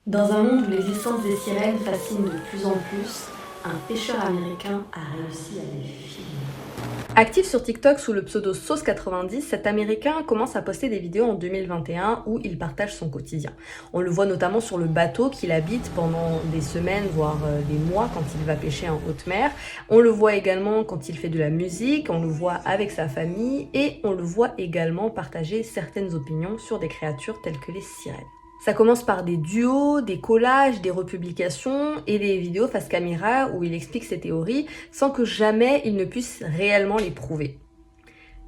Dans un monde où l'existence des sirènes fascine de plus en plus, un pêcheur américain a réussi à les filmer. Actif sur TikTok sous le pseudo Sauce90, cet Américain commence à poster des vidéos en 2021 où il partage son quotidien. On le voit notamment sur le bateau qu'il habite pendant des semaines, voire des mois quand il va pêcher en haute mer. On le voit également quand il fait de la musique, on le voit avec sa famille et on le voit également partager certaines opinions sur des créatures telles que les sirènes. Ça commence par des duos, des collages, des republications et des vidéos face caméra où il explique ses théories sans que jamais il ne puisse réellement les prouver.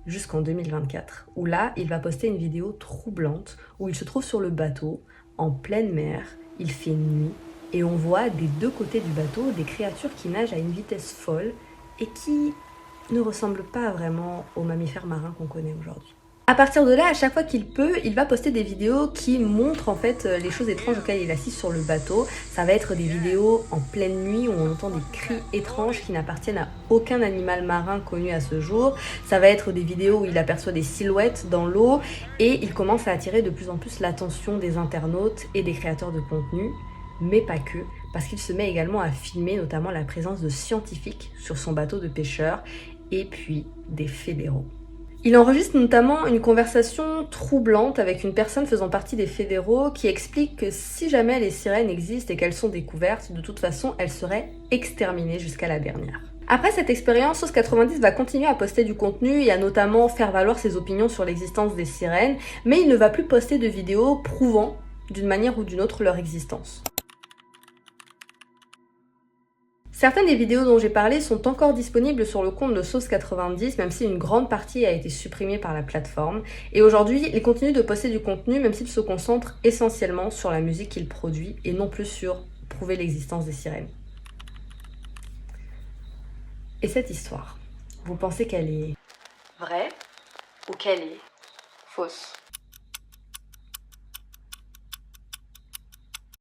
Jusqu'en 2024, où là, il va poster une vidéo troublante où il se trouve sur le bateau, en pleine mer, il fait nuit et on voit des deux côtés du bateau des créatures qui nagent à une vitesse folle et qui ne ressemblent pas vraiment aux mammifères marins qu'on connaît aujourd'hui. À partir de là, à chaque fois qu'il peut, il va poster des vidéos qui montrent en fait les choses étranges auxquelles il assiste sur le bateau. Ça va être des vidéos en pleine nuit où on entend des cris étranges qui n'appartiennent à aucun animal marin connu à ce jour. Ça va être des vidéos où il aperçoit des silhouettes dans l'eau et il commence à attirer de plus en plus l'attention des internautes et des créateurs de contenu, mais pas que, parce qu'il se met également à filmer notamment la présence de scientifiques sur son bateau de pêcheurs et puis des fédéraux. Il enregistre notamment une conversation troublante avec une personne faisant partie des fédéraux qui explique que si jamais les sirènes existent et qu'elles sont découvertes, de toute façon, elles seraient exterminées jusqu'à la dernière. Après cette expérience, Sauce90 va continuer à poster du contenu et à notamment faire valoir ses opinions sur l'existence des sirènes, mais il ne va plus poster de vidéos prouvant d'une manière ou d'une autre leur existence. Certaines des vidéos dont j'ai parlé sont encore disponibles sur le compte de Sauce90, même si une grande partie a été supprimée par la plateforme. Et aujourd'hui, il continue de poster du contenu, même s'il se concentre essentiellement sur la musique qu'il produit et non plus sur prouver l'existence des sirènes. Et cette histoire, vous pensez qu'elle est vraie ou qu'elle est fausse ?